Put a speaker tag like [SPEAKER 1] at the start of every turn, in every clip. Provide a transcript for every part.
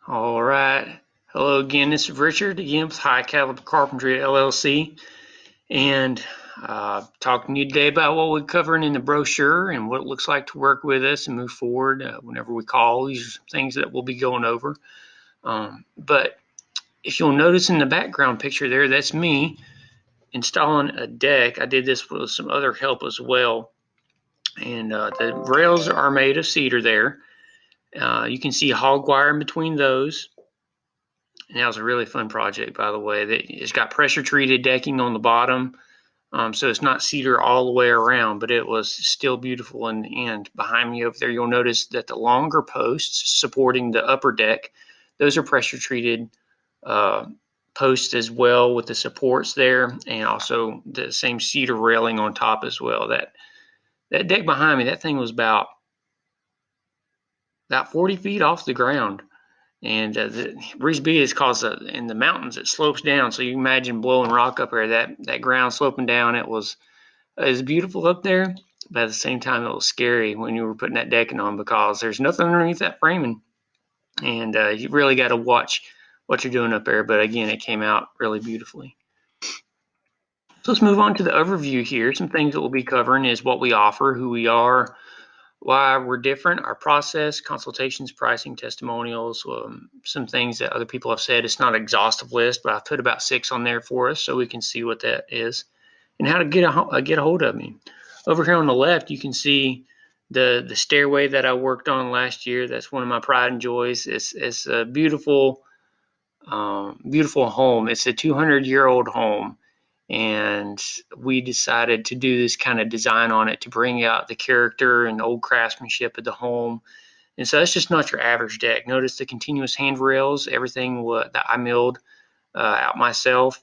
[SPEAKER 1] All right. Hello again. This is Richard again with High Capital Carpentry LLC, and talking to you today about what we're covering in the brochure and what it looks like to work with us and move forward whenever we call. These are some things that we'll be going over. But if you'll notice in the background picture there, that's me installing a deck. I did this with some other help as well, and the rails are made of cedar there. You can see hog wire in between those. And that was a really fun project, by the way. It's got pressure treated decking on the bottom, so it's not cedar all the way around, but it was still beautiful in the end. Behind me over there, you'll notice that the longer posts supporting the upper deck, those are pressure treated posts as well with the supports there, and also the same cedar railing on top as well. That deck behind me, that thing was about 40 feet off the ground. And the reason being is because in the mountains it slopes down, so you can imagine blowing rock up there. That ground sloping down, it was beautiful up there, but at the same time it was scary when you were putting that decking on because there's nothing underneath that framing, and you really got to watch what you're doing up there. But again, it came out really beautifully. So let's move on to the overview here. Some things that we'll be covering is what we offer, who we are, why we're different, our process, consultations, pricing, testimonials, some things that other people have said. It's not an exhaustive list, but I've put about 6 on there for us so we can see what that is and how to get a hold of me. Over here on the left, you can see the stairway that I worked on last year. That's one of my pride and joys. It's a beautiful, beautiful home. It's a 200-year-old home. And we decided to do this kind of design on it to bring out the character and the old craftsmanship of the home. And so that's just not your average deck. Notice the continuous handrails, everything that I milled out myself.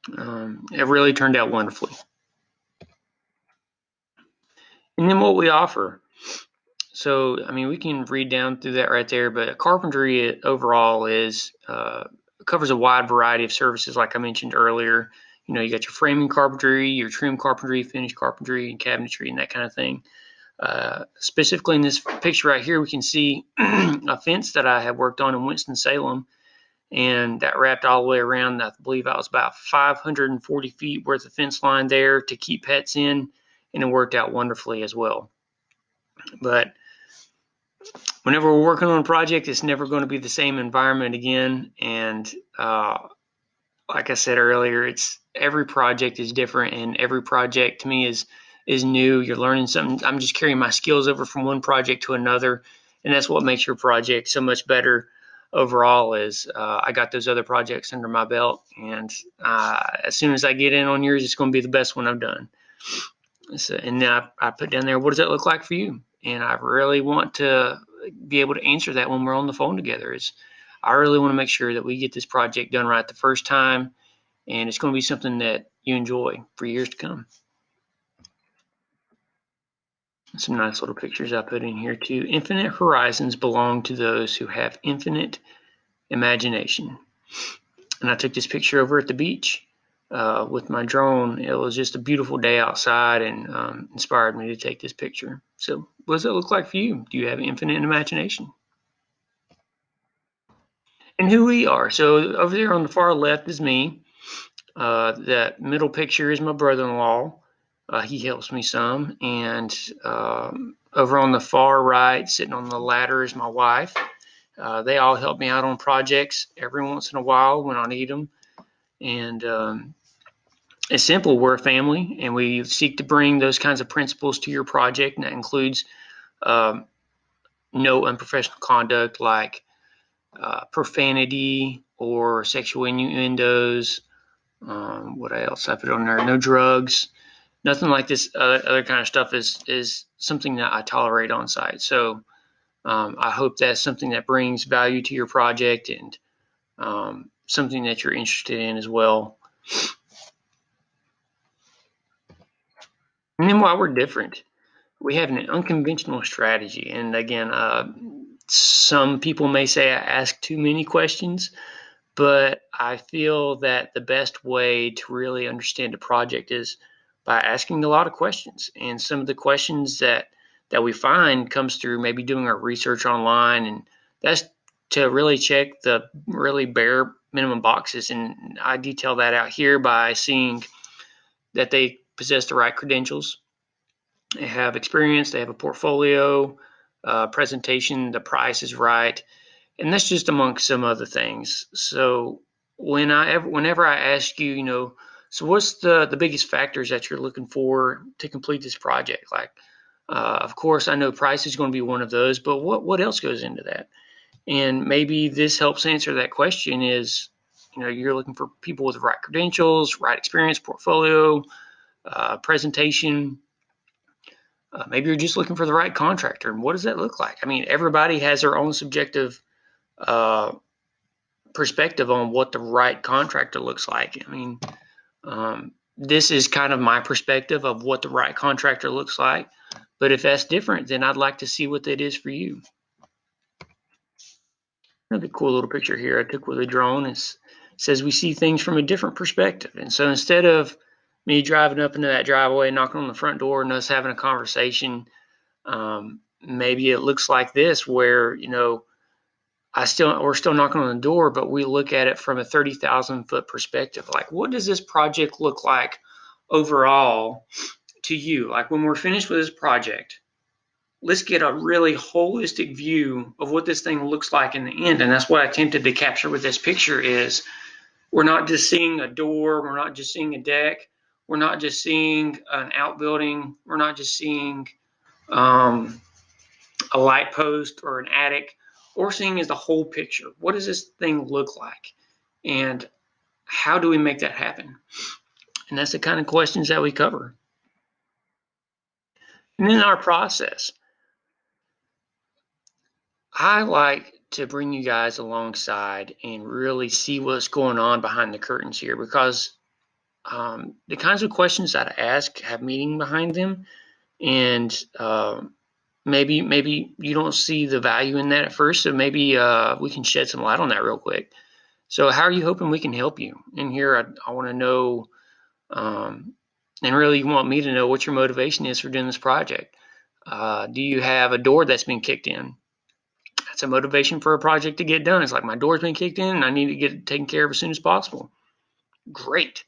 [SPEAKER 1] It really turned out wonderfully. And then what we offer. So, I mean, we can read down through that right there, but carpentry overall covers a wide variety of services, like I mentioned earlier. You know, you got your framing carpentry, your trim carpentry, finished carpentry, and cabinetry, and that kind of thing. Specifically in this picture right here, we can see a fence that I had worked on in Winston-Salem, and that wrapped all the way around. I believe that was about 540 feet worth of fence line there to keep pets in, and it worked out wonderfully as well. But whenever we're working on a project, it's never going to be the same environment again, and like I said earlier, every project is different, and every project to me is new. You're learning something. I'm just carrying my skills over from one project to another, and that's what makes your project so much better overall. Is I got those other projects under my belt, and as soon as I get in on yours, it's going to be the best one I've done. So, and then I put down there, what does that look like for you? And I really want to be able to answer that when we're on the phone together. I really want to make sure that we get this project done right the first time, and it's going to be something that you enjoy for years to come. Some nice little pictures I put in here too. Infinite horizons belong to those who have infinite imagination. And I took this picture over at the beach with my drone. It was just a beautiful day outside, and inspired me to take this picture. So what does it look like for you? Do you have infinite imagination? And who we are. So over there on the far left is me. That middle picture is my brother-in-law. He helps me some. And over on the far right, sitting on the ladder, is my wife. They all help me out on projects every once in a while when I need them. And it's simple. We're a family, and we seek to bring those kinds of principles to your project, and that includes no unprofessional conduct like profanity or sexual innuendos. What else I put on there? No drugs. Nothing like this other kind of stuff is something that I tolerate on site. So I hope that's something that brings value to your project, and something that you're interested in as well. And then while we're different, we have an unconventional strategy. And again, some people may say I ask too many questions, but I feel that the best way to really understand a project is by asking a lot of questions. And some of the questions that we find comes through maybe doing our research online, and that's to really check the really bare minimum boxes. And I detail that out here by seeing that they possess the right credentials, they have experience, they have a portfolio, presentation, the price is right, and that's just amongst some other things. So whenever I ask you, so what's the biggest factors that you're looking for to complete this project? Like, of course, I know price is going to be one of those, but what else goes into that? And maybe this helps answer that question is, you're looking for people with the right credentials, right experience, portfolio, presentation. Maybe you're just looking for the right contractor. And what does that look like? I mean, everybody has their own subjective uh, perspective on what the right contractor looks like. I mean, this is kind of my perspective of what the right contractor looks like. But if that's different, then I'd like to see what that is for you. Another cool little picture here I took with a drone is says we see things from a different perspective. And so instead of me driving up into that driveway, knocking on the front door, and us having a conversation, maybe it looks like this, where we're still knocking on the door, but we look at it from a 30,000 foot perspective. Like, what does this project look like overall to you? Like, when we're finished with this project, let's get a really holistic view of what this thing looks like in the end. And that's what I attempted to capture with this picture is we're not just seeing a door, we're not just seeing a deck, we're not just seeing an outbuilding, we're not just seeing a light post or an attic. What we're seeing is the whole picture. What does this thing look like? And how do we make that happen? And that's the kind of questions that we cover. And then our process. I like to bring you guys alongside and really see what's going on behind the curtains here, because the kinds of questions that I ask have meaning behind them, and maybe you don't see the value in that at first, so maybe we can shed some light on that real quick. So how are you hoping we can help you? And here I want to know, and really you want me to know what your motivation is for doing this project. Do you have a door that's been kicked in? That's a motivation for a project to get done. It's like, my door's been kicked in and I need to get it taken care of as soon as possible. Great.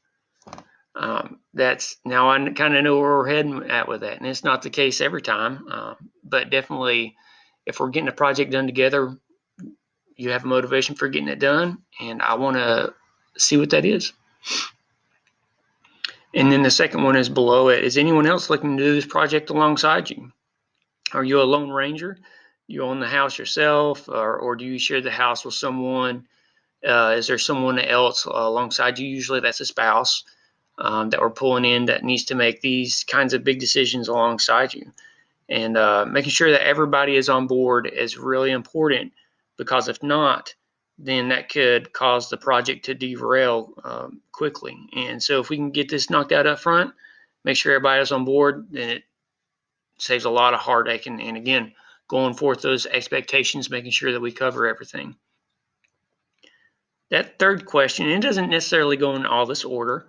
[SPEAKER 1] That's now I kind of know where we're heading at with that. And it's not the case every time, but definitely if we're getting a project done together, you have a motivation for getting it done, and I want to see what that is. And then the second one is below it. Is anyone else looking to do this project alongside you? Are you a lone ranger? You own the house yourself, or do you share the house with someone? Is there someone else alongside you? Usually that's a spouse that we're pulling in that needs to make these kinds of big decisions alongside you. And making sure that everybody is on board is really important, because if not, then that could cause the project to derail quickly. And so if we can get this knocked out up front, make sure everybody's on board, then it saves a lot of heartache. And again, going forth those expectations, making sure that we cover everything. That third question, it doesn't necessarily go in all this order.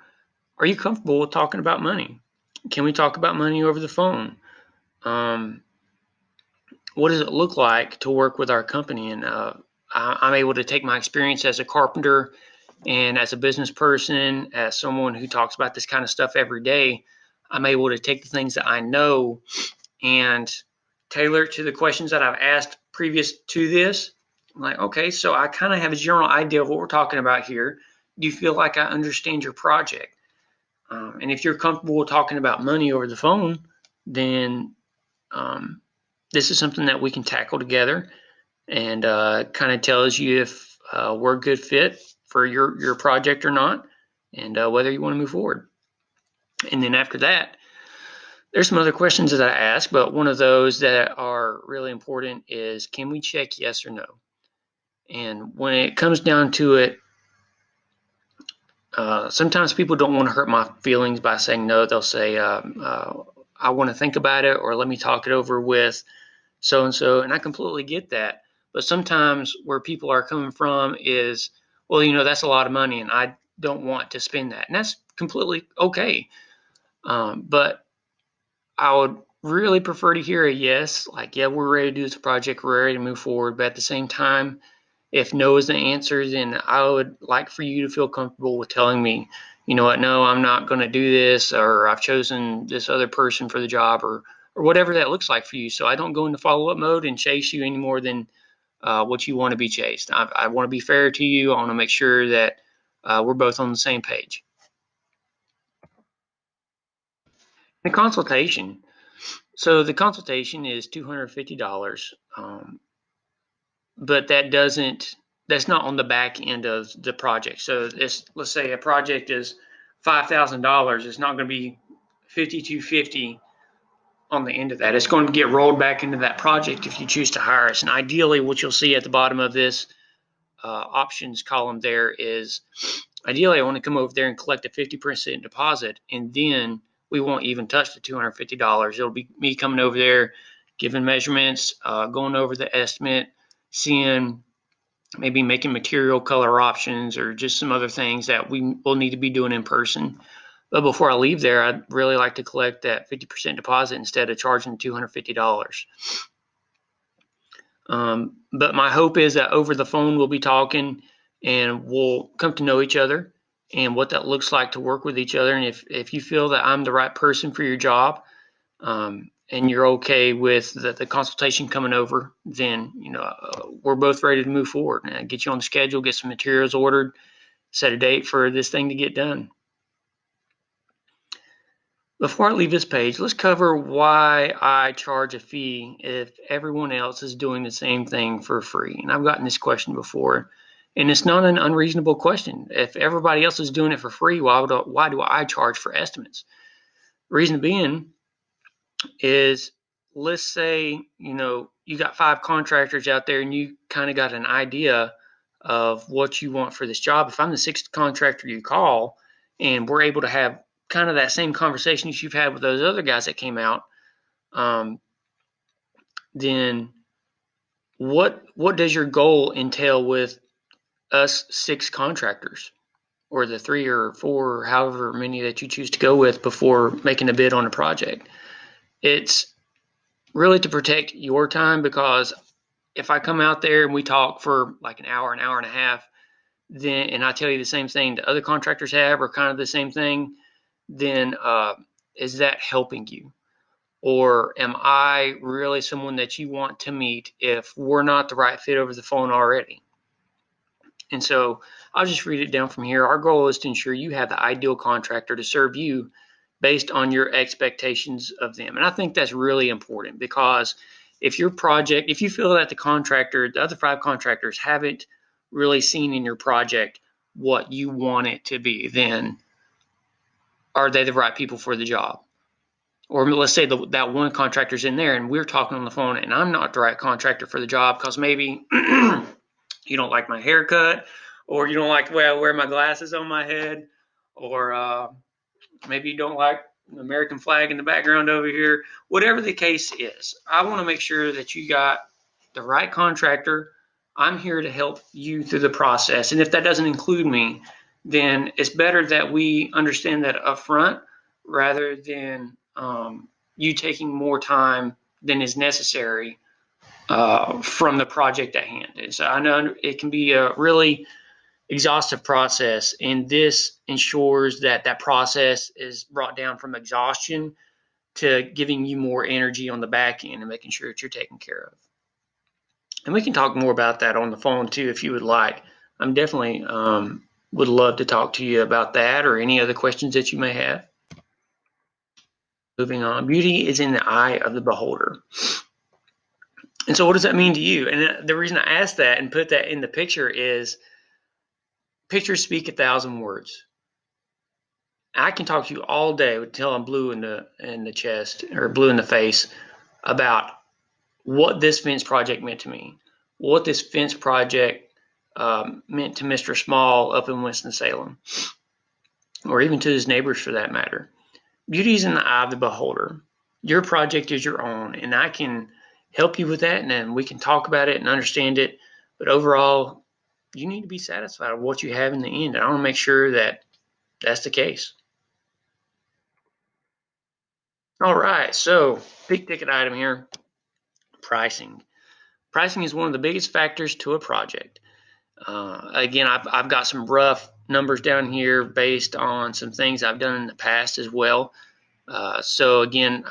[SPEAKER 1] Are you comfortable with talking about money? Can we talk about money over the phone? What does it look like to work with our company? And I'm able to take my experience as a carpenter and as a business person, as someone who talks about this kind of stuff every day. I'm able to take the things that I know and tailor it to the questions that I've asked previous to this. I'm like, okay, so I kind of have a general idea of what we're talking about here. Do you feel like I understand your project? And if you're comfortable talking about money over the phone, then this is something that we can tackle together, and kind of tells you if we're a good fit for your project or not, and whether you want to move forward. And then after that, there's some other questions that I ask, but one of those that are really important is, can we check yes or no? And when it comes down to it, sometimes people don't want to hurt my feelings by saying no. They'll say, I want to think about it, or let me talk it over with so-and-so, and I completely get that. But sometimes where people are coming from is, well, that's a lot of money, and I don't want to spend that. And that's completely okay. But I would really prefer to hear a yes, like, yeah, we're ready to do this project, we're ready to move forward. But at the same time, If no is the answer, then I would like for you to feel comfortable with telling me, you know what, no, I'm not going to do this, or I've chosen this other person for the job, or whatever that looks like for you. So I don't go into follow-up mode and chase you any more than what you want to be chased. I want to be fair to you. I want to make sure that we're both on the same page. The consultation. So the consultation is $250, but that's not on the back end of the project. So let's say a project is $5,000. It's not going to be $5,250 on the end of that. It's going to get rolled back into that project if you choose to hire us. And ideally, what you'll see at the bottom of this options column there is, ideally I want to come over there and collect a 50% deposit, and then we won't even touch the $250. It'll be me coming over there, giving measurements, going over the estimate, seeing maybe making material color options or just some other things that we will need to be doing in person. But before I leave there, I'd really like to collect that 50% deposit instead of charging $250. But my hope is that over the phone we'll be talking and we'll come to know each other and what that looks like to work with each other. And if you feel that I'm the right person for your job, and you're okay with the consultation coming over, then we're both ready to move forward and get you on the schedule, get some materials ordered, set a date for this thing to get done. Before I leave this page, let's cover why I charge a fee if everyone else is doing the same thing for free. And I've gotten this question before, and it's not an unreasonable question. If everybody else is doing it for free, why do I charge for estimates? Reason being is, let's say you got 5 contractors out there and you kind of got an idea of what you want for this job. If I'm the 6th contractor you call and we're able to have kind of that same conversation as you've had with those other guys that came out, then what does your goal entail with us 6 contractors, or the 3 or 4 or however many that you choose to go with before making a bid on a project? It's really to protect your time, because if I come out there and we talk for like an hour and a half, then and I tell you the same thing the other contractors have, or kind of the same thing, then is that helping you? Or am I really someone that you want to meet if we're not the right fit over the phone already? And so I'll just read it down from here. Our goal is to ensure you have the ideal contractor to serve you based on your expectations of them. And I think that's really important, because if you feel that the other 5 contractors haven't really seen in your project what you want it to be, then are they the right people for the job? Or let's say that one contractor's in there and we're talking on the phone and I'm not the right contractor for the job because maybe you don't like my haircut, or you don't like the way I wear my glasses on my head, or maybe you don't like the American flag in the background over here. Whatever the case is, I want to make sure that you got the right contractor. I'm here to help you through the process. And if that doesn't include me, then it's better that we understand that up front, rather than you taking more time than is necessary from the project at hand. And so I know it can be a really exhaustive process, and this ensures that process is brought down from exhaustion to giving you more energy on the back end and making sure that you're taken care of. And we can talk more about that on the phone too if you would like. I'm definitely would love to talk to you about that or any other questions that you may have. Moving on, beauty is in the eye of the beholder. And so what does that mean to you? And the reason I asked that and put that in the picture is pictures speak 1,000 words. I can talk to you all day until I'm blue in the chest or blue in the face about what this fence project meant to me, what this fence project meant to Mr. Small up in Winston-Salem, or even to his neighbors for that matter. Beauty is in the eye of the beholder. Your project is your own, and I can help you with that, and then we can talk about it and understand it. But overall, you need to be satisfied with what you have in the end. And I want to make sure that that's the case. All right, so big ticket item here, pricing. Pricing is one of the biggest factors to a project. Again, I've got some rough numbers down here based on some things I've done in the past as well. So again,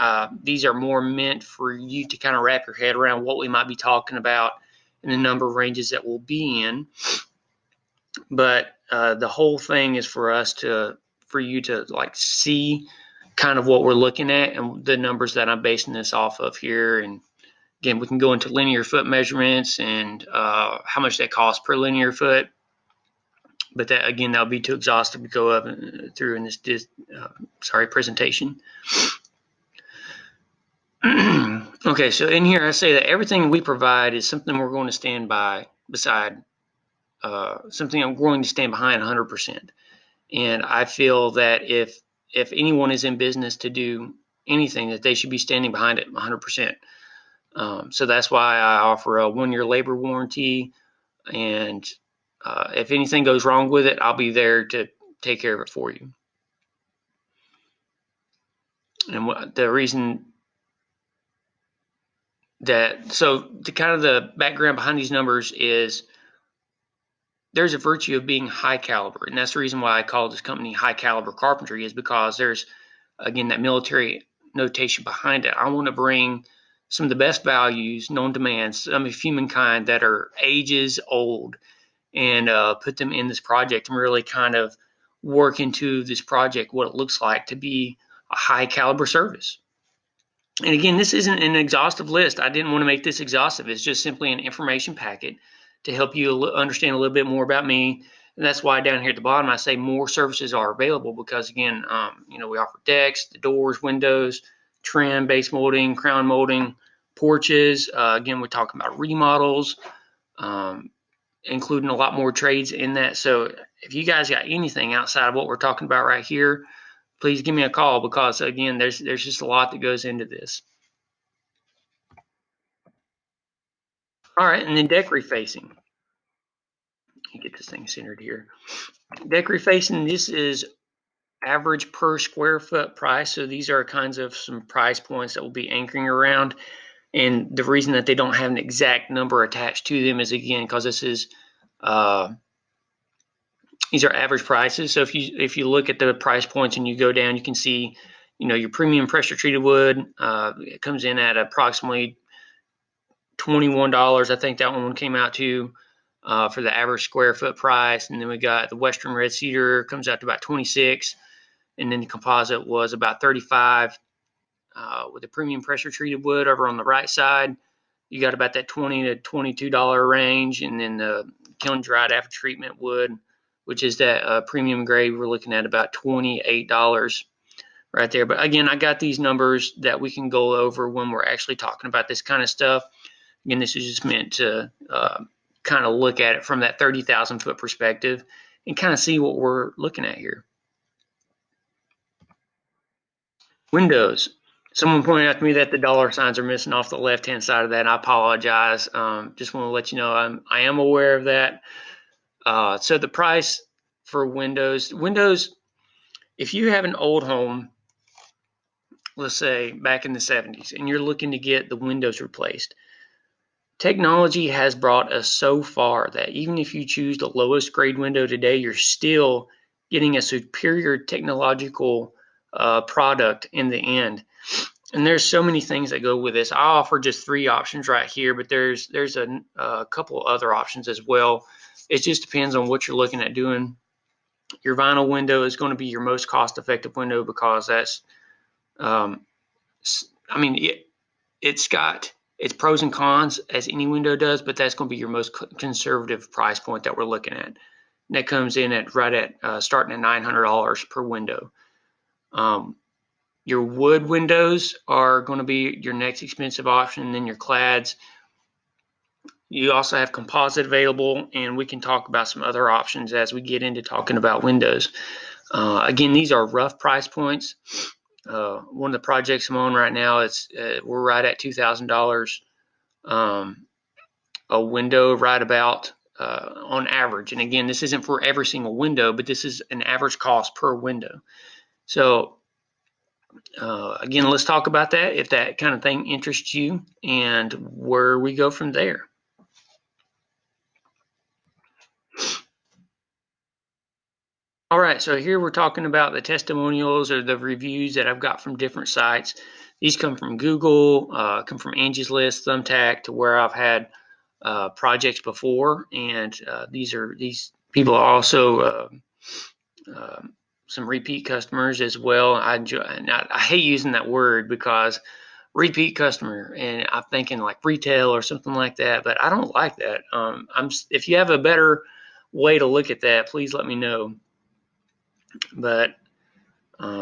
[SPEAKER 1] these are more meant for you to kind of wrap your head around what we might be talking about and the number of ranges that we'll be in. But the whole thing is for you to like see kind of what we're looking at and the numbers that I'm basing this off of here. And again, we can go into linear foot measurements and how much that costs per linear foot. But that, again, that'll be too exhaustive to go up through in this presentation. Okay, so in here I say that everything we provide is something we're going to stand by something I'm going to stand behind 100%. And I feel that if anyone is in business to do anything, that they should be standing behind it 100%. So that's why I offer a 1-year labor warranty, and if anything goes wrong with it, I'll be there to take care of it for you. And the reason so the kind of the background behind these numbers is there's a virtue of being high caliber, and that's the reason why I call this company High Caliber Carpentry, is because there's, again, that military notation behind it. I want to bring some of the best values known to man, some of humankind that are ages old, and put them in this project and really kind of work into this project what it looks like to be a high caliber service. And again, this isn't an exhaustive list. I didn't want to make this exhaustive. It's just simply an information packet to help you understand a little bit more about me. And that's why down here at the bottom I say more services are available, because again, we offer decks, the doors, windows, trim, base molding, crown molding, porches. Again, we're talking about remodels, including a lot more trades in that. So if you guys got anything outside of what we're talking about right here, please give me a call, because again, there's just a lot that goes into this. All right, and then deck refacing. Let me get this thing centered here. Deck refacing, this is average per square foot price. So these are kinds of some price points that will be anchoring around. And the reason that they don't have an exact number attached to them is, again, because this is these are average prices. So if you look at the price points and you go down, you can see, your premium pressure treated wood, it comes in at approximately $21. I think that one came out to for the average square foot price. And then we got the Western Red Cedar, comes out to about 26, and then the composite was about 35. With the premium pressure treated wood over on the right side, you got about that $20 to $22 range, and then the kiln dried after treatment wood, which is that premium grade, we're looking at about $28 right there. But again, I got these numbers that we can go over when we're actually talking about this kind of stuff. Again, this is just meant to kind of look at it from that 30,000 foot perspective and kind of see what we're looking at here. Windows. Someone pointed out to me that the dollar signs are missing off the left-hand side of that. I apologize. Just want to let you know I am aware of that. So the price for windows, if you have an old home, let's say back in the 70s, and you're looking to get the windows replaced, technology has brought us so far that even if you choose the lowest grade window today, you're still getting a superior technological product in the end. And there's so many things that go with this. I offer just 3 options right here, but there's a couple other options as well. It just depends on what you're looking at doing. Your vinyl window is going to be your most cost-effective window, because that's, it's got its pros and cons as any window does, but that's going to be your most conservative price point that we're looking at. And that comes in at starting at $900 per window. Your wood windows are going to be your next expensive option, and then your clads. You also have composite available, and we can talk about some other options as we get into talking about windows. Again, these are rough price points. One of the projects I'm on right now, we're right at $2,000 a window, right about on average. And again, this isn't for every single window, but this is an average cost per window. So again, let's talk about that if that kind of thing interests you, and where we go from there. All right, so here we're talking about the testimonials or the reviews that I've got from different sites. These come from Google, come from Angie's List, Thumbtack, to where I've had projects before, and these people are also some repeat customers as well. I hate using that word because repeat customer, and I'm thinking like retail or something like that, but I don't like that. If you have a better way to look at that, please let me know. But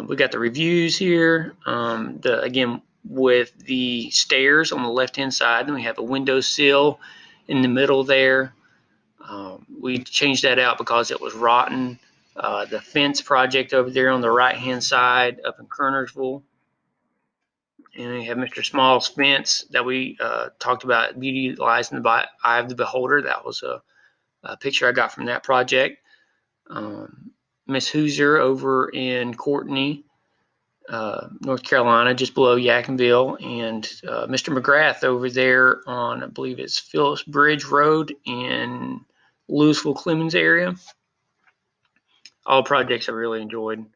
[SPEAKER 1] we got the reviews here. Again, with the stairs on the left-hand side, then we have a windowsill in the middle there. We changed that out because it was rotten. The fence project over there on the right-hand side up in Kernersville. And we have Mr. Small's fence that we talked about, beauty lies in the eye of the beholder. That was a picture I got from that project. Miss Hooser over in Courtney, North Carolina, just below Yadkinville, and Mr. McGrath over there on, I believe it's Phillips Bridge Road in Louisville, Clemens area. All projects I really enjoyed.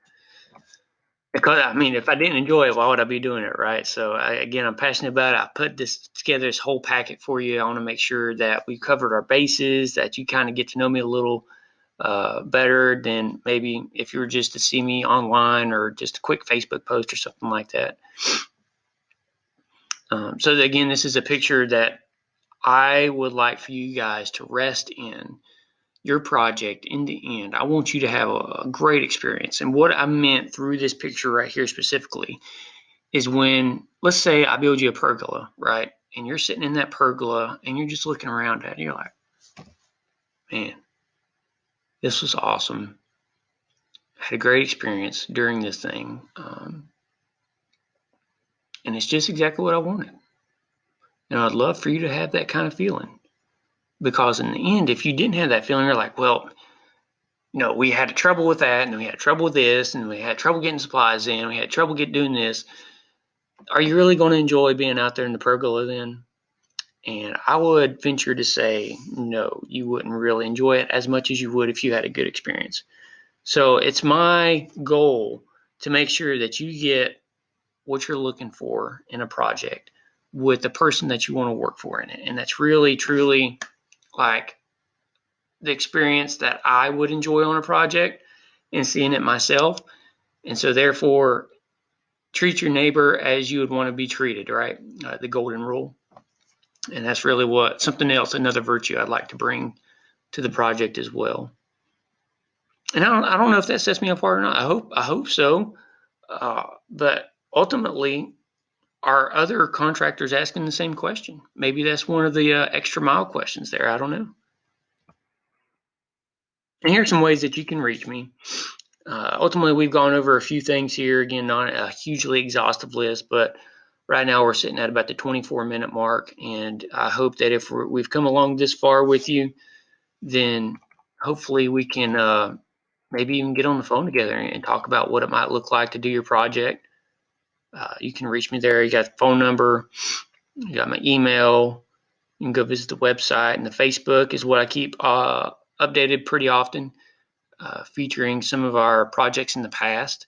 [SPEAKER 1] Because, I mean, if I didn't enjoy it, why would I be doing it, right? So, again, I'm passionate about it. I put together, this whole packet for you. I want to make sure that we covered our bases, that you kind of get to know me a little better than maybe if you were just to see me online or just a quick Facebook post or something like that. So again, this is a picture that I would like for you guys to rest in your project in the end. I want you to have a great experience. And what I meant through this picture right here specifically is when, let's say I build you a pergola, right? And you're sitting in that pergola and you're just looking around at it. And you're like, man, this was awesome. I had a great experience during this thing. And it's just exactly what I wanted. And I'd love for you to have that kind of feeling. Because in the end, if you didn't have that feeling, you're like, well, you know, we had trouble with that, and we had trouble with this, and we had trouble getting supplies in, we had trouble doing this. Are you really going to enjoy being out there in the pergola then? And I would venture to say, no, you wouldn't really enjoy it as much as you would if you had a good experience. So it's my goal to make sure that you get what you're looking for in a project with the person that you want to work for in it. And that's really, truly like the experience that I would enjoy on a project and seeing it myself. And so therefore, treat your neighbor as you would want to be treated, right? The golden rule. And that's really another virtue I'd like to bring to the project as well. And I don't know if that sets me apart or not. I hope so. But ultimately, are other contractors asking the same question? Maybe that's one of the extra mile questions there. I don't know. And here's some ways that you can reach me. Ultimately, we've gone over a few things here. Again, not a hugely exhaustive list, but right now we're sitting at about the 24-minute mark. And I hope that if we've come along this far with you, then hopefully we can maybe even get on the phone together and talk about what it might look like to do your project. You can reach me there. You got the phone number, you got my email. You can go visit the website, and the Facebook is what I keep updated pretty often, featuring some of our projects in the past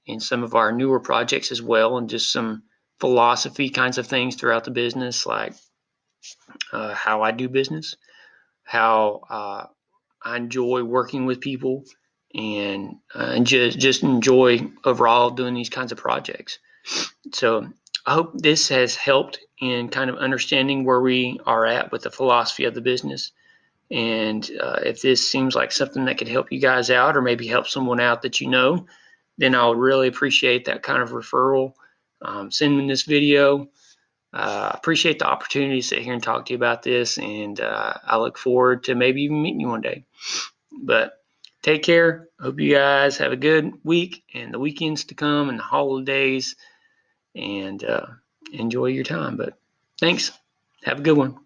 [SPEAKER 1] and some of our newer projects as well, and just some philosophy kinds of things throughout the business, like how I do business, how I enjoy working with people, and just enjoy overall doing these kinds of projects. So I hope this has helped in kind of understanding where we are at with the philosophy of the business. And if this seems like something that could help you guys out, or maybe help someone out that you know, then I would really appreciate that kind of referral. Send me this video. I appreciate the opportunity to sit here and talk to you about this, and I look forward to maybe even meeting you one day. But take care. Hope you guys have a good week and the weekends to come and the holidays, and enjoy your time. But thanks. Have a good one.